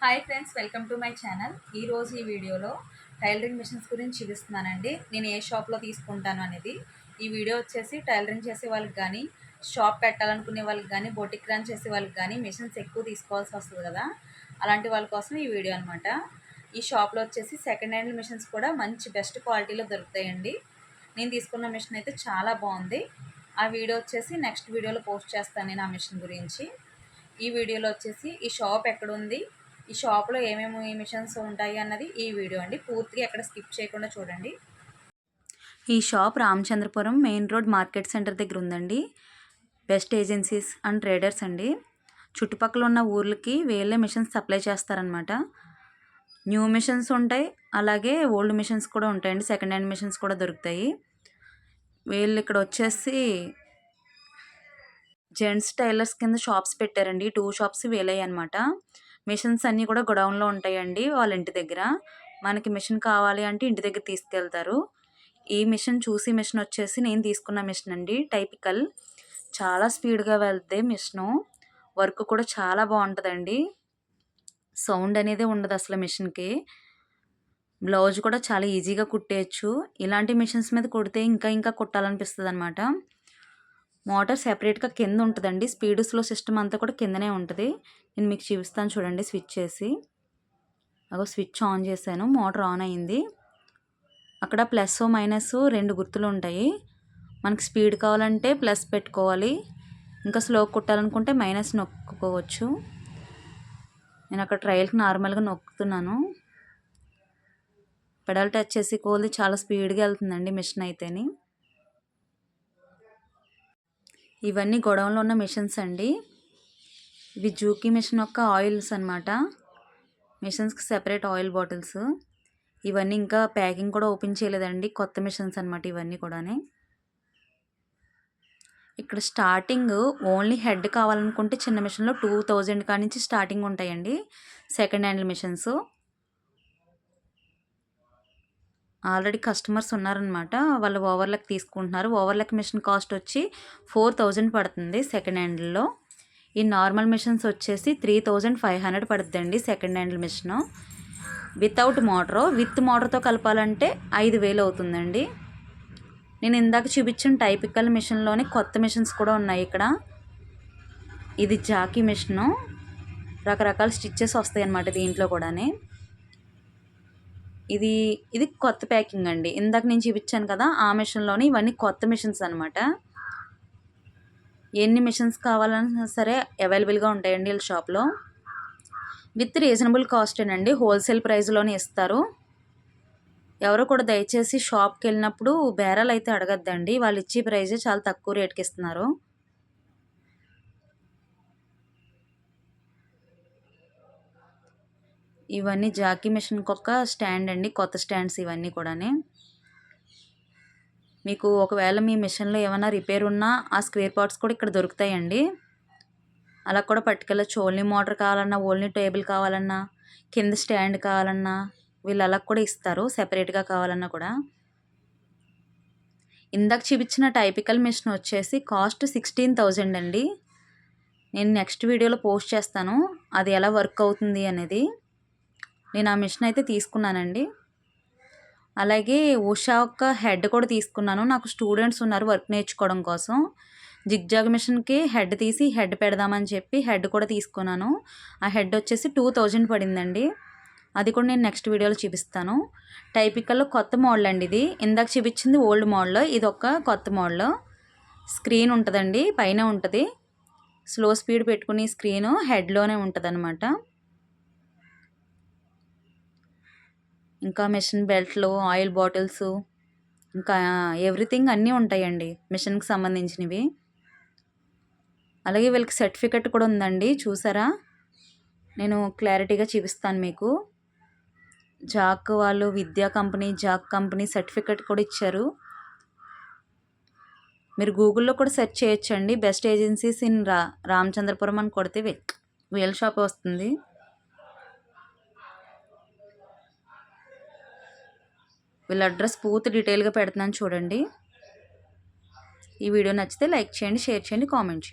Hi friends, welcome to my channel. ఈరోజు ఈ వీడియోలో టైలరింగ్ మిషన్స్ గురించి చూపిస్తున్నానండి. నేను ఏ షాప్లో తీసుకుంటాను అనేది. ఈ వీడియో వచ్చేసి టైలరింగ్ చేసే వాళ్ళకి కానీ, షాప్ పెట్టాలనుకునే వాళ్ళకి కానీ, బొటిక్ రన్ చేసే వాళ్ళకి కానీ మిషన్స్ ఎక్కువ తీసుకోవాల్సి వస్తుంది కదా, అలాంటి వాళ్ళ కోసం ఈ వీడియో అనమాట. ఈ షాప్లో వచ్చేసి సెకండ్ హ్యాండ్ మిషన్స్ కూడా మంచి బెస్ట్ క్వాలిటీలో దొరుకుతాయండి. నేను తీసుకున్న మిషన్ అయితే చాలా బాగుంది. ఆ వీడియో వచ్చేసి నెక్స్ట్ వీడియోలో పోస్ట్ చేస్తాను నేను ఆ మిషన్ గురించి. ఈ వీడియోలో వచ్చేసి ఈ షాప్ ఎక్కడుంది, ఈ షాప్లో ఏమేమి మిషన్స్ ఉంటాయి అన్నది ఈ వీడియో అండి. పూర్తిగా ఎక్కడ స్కిప్ చేయకుండా చూడండి. ఈ shop Ramachandrapuram main road market centre దగ్గర ఉందండి. బెస్ట్ ఏజెన్సీస్ అండ్ ట్రేడర్స్ అండి. చుట్టుపక్కల ఉన్న ఊర్లకి వీళ్ళే మిషన్స్ సప్లై చేస్తారనమాట. న్యూ మిషన్స్ ఉంటాయి, అలాగే ఓల్డ్ మిషన్స్ కూడా ఉంటాయండి. సెకండ్ హ్యాండ్ మిషన్స్ కూడా దొరుకుతాయి. వీళ్ళు ఇక్కడ వచ్చేసి జెంట్స్ టైలర్స్ కింద షాప్స్ పెట్టారండి. 2 షాప్స్ వీలయ్యాయి అనమాట. మిషన్స్ అన్నీ కూడా గొడౌన్లో ఉంటాయండి వాళ్ళ ఇంటి దగ్గర. మనకి మిషన్ కావాలి అంటే ఇంటి దగ్గర తీసుకెళ్తారు. ఈ మిషన్ వచ్చేసి నేను తీసుకున్న మిషన్ అండి. టైపికల్ చాలా స్పీడ్గా వెళ్తే మిషను. వర్క్ కూడా చాలా బాగుంటుందండి. సౌండ్ అనేది ఉండదు అసలు మిషన్కి. బ్లౌజ్ కూడా చాలా ఈజీగా కుట్టేయచ్చు. ఇలాంటి మిషన్స్ మీద కుడితే ఇంకా కుట్టాలనిపిస్తుంది అనమాట. మోటార్ సెపరేట్గా కింద ఉంటుందండి. స్పీడ్ స్లో సిస్టమ్ అంతా కూడా కిందనే ఉంటుంది. నేను మీకు చూపిస్తాను చూడండి. స్విచ్ చేసి స్విచ్ ఆన్ చేశాను, మోటార్ ఆన్ అయింది. అక్కడ ప్లస్ మైనస్ 2 గుర్తులు ఉంటాయి. మనకి స్పీడ్ కావాలంటే ప్లస్ పెట్టుకోవాలి, ఇంకా స్లో కుట్టాలనుకుంటే మైనస్ నొక్కుకోవచ్చు. నేను అక్కడ ట్రయల్కి నార్మల్గా నొక్కుతున్నాను. పెడల్ టచ్ చేసి కోల్ది చాలా స్పీడ్గా వెళ్తుందండి మిషన్ అయితేని. ఇవన్నీ గొడౌన్లో ఉన్న మిషన్స్ అండి. ఇవి జూకీ మిషన్ యొక్క ఆయిల్స్ అనమాట. మిషన్స్కి సెపరేట్ ఆయిల్ బాటిల్స్. ఇవన్నీ ఇంకా ప్యాకింగ్ కూడా ఓపెన్ చేయలేదండి. కొత్త మిషన్స్ అనమాట ఇవన్నీ కూడా. ఇక్కడ స్టార్టింగ్ ఓన్లీ హెడ్ కావాలనుకుంటే చిన్న మిషన్లో 2000 కాడి నుంచి స్టార్టింగ్ ఉంటాయండి second hand machines. Already customers ఉన్నారనమాట. వాళ్ళు ఓవర్లక్ తీసుకుంటున్నారు. ఓవర్లక్ మిషన్ కాస్ట్ వచ్చి 4000 పడుతుంది సెకండ్ హ్యాండ్లో. ఈ నార్మల్ మిషన్స్ వచ్చేసి 3500 పడుతుందండి second hand machine. Without motor, with మోటార్తో కలపాలంటే 5000 అవుతుందండి. నేను ఇందాక చూపించిన టైపికల్ మిషన్లోనే కొత్త మిషన్స్ కూడా ఉన్నాయి ఇక్కడ. ఇది జాకీ మిషను. రకరకాల స్టిచ్చెస్ వస్తాయి అన్నమాట దీంట్లో కూడా. ఇది కొత్త ప్యాకింగ్ అండి. ఇందాక నేను చూపించాను కదా ఆ మిషన్లోని ఇవన్నీ కొత్త మిషన్స్ అనమాట. ఎన్ని మిషన్స్ కావాలన్నా సరే అవైలబుల్గా ఉంటాయండి వీళ్ళ షాప్లో. విత్ రీజనబుల్ కాస్టేనండి. హోల్సేల్ ప్రైస్లోనే ఇస్తారు. ఎవరు కూడా దయచేసి షాప్కి వెళ్ళినప్పుడు బేరాలు అయితే అడగద్దండి. వాళ్ళు ఇచ్చే ప్రైజే చాలా తక్కువ రేట్కి ఇస్తున్నారు. ఇవన్నీ జాకీ మిషన్కి ఒక స్టాండ్ అండి. కొత్త స్టాండ్స్ ఇవన్నీ కూడా. మీకు ఒకవేళ మీ మిషన్లో ఏమైనా రిపేర్ ఉన్నా ఆ స్క్వేర్ పార్ట్స్ కూడా ఇక్కడ దొరుకుతాయండి. అలా కూడా పట్టుకెళ్ళచ్చు. ఓన్లీ మోటార్ కావాలన్నా, ఓన్లీ టేబుల్ కావాలన్నా, కింద స్టాండ్ కావాలన్నా వీళ్ళు అలా కూడా ఇస్తారు. సెపరేట్గా కావాలన్నా కూడా. ఇందాక చూపించిన టైపికల్ మిషన్ వచ్చేసి కాస్ట్ 16000 అండి. నేను నెక్స్ట్ వీడియోలో పోస్ట్ చేస్తాను అది ఎలా వర్క్ అవుతుంది అనేది. నేను ఆ మిషన్ అయితే తీసుకున్నానండి. అలాగే ఉషా యొక్క హెడ్ కూడా తీసుకున్నాను. నాకు స్టూడెంట్స్ ఉన్నారు వర్క్ నేర్చుకోవడం కోసం. జిగ్జాగ్ మిషన్కి హెడ్ తీసి హెడ్ పెడదామని చెప్పి హెడ్ కూడా తీసుకున్నాను. ఆ హెడ్ వచ్చేసి 2000 పడిందండి. అది కూడా నేను నెక్స్ట్ వీడియోలో చూపిస్తాను. టైపికల్లో కొత్త మోడల్ అండి ఇది. ఇందాక చూపించింది ఓల్డ్ మోడల్, ఇది ఒక కొత్త మోడల్. స్క్రీన్ ఉంటుందండి, పైన ఉంటుంది. స్లో స్పీడ్ పెట్టుకుని స్క్రీను హెడ్లోనే ఉంటుంది అనమాట. ఇంకా మిషన్ బెల్ట్లు, ఆయిల్ బాటిల్స్, ఇంకా ఎవ్రీథింగ్ అన్నీ ఉంటాయండి మిషన్కి సంబంధించినవి. అలాగే వీళ్ళకి సర్టిఫికెట్ కూడా ఉందండి. చూసారా, నేను క్లారిటీగా చూపిస్తాను మీకు. జాక్ వాళ్ళు విద్యా కంపెనీ, జాక్ కంపెనీ సర్టిఫికెట్ కూడా ఇచ్చారు. మీరు గూగుల్లో కూడా సెర్చ్ చేయొచ్చండి. బెస్ట్ ఏజెన్సీస్ ఇన్ రామచంద్రపురం అని కొడితే వీళ్ళ షాప్ వస్తుంది. వీళ్ళ అడ్రస్ పూర్తి డీటెయిల్గా పెడుతున్నాను చూడండి. ఈ వీడియో నచ్చితే లైక్ చేయండి, షేర్ చేయండి, కామెంట్ చేయండి.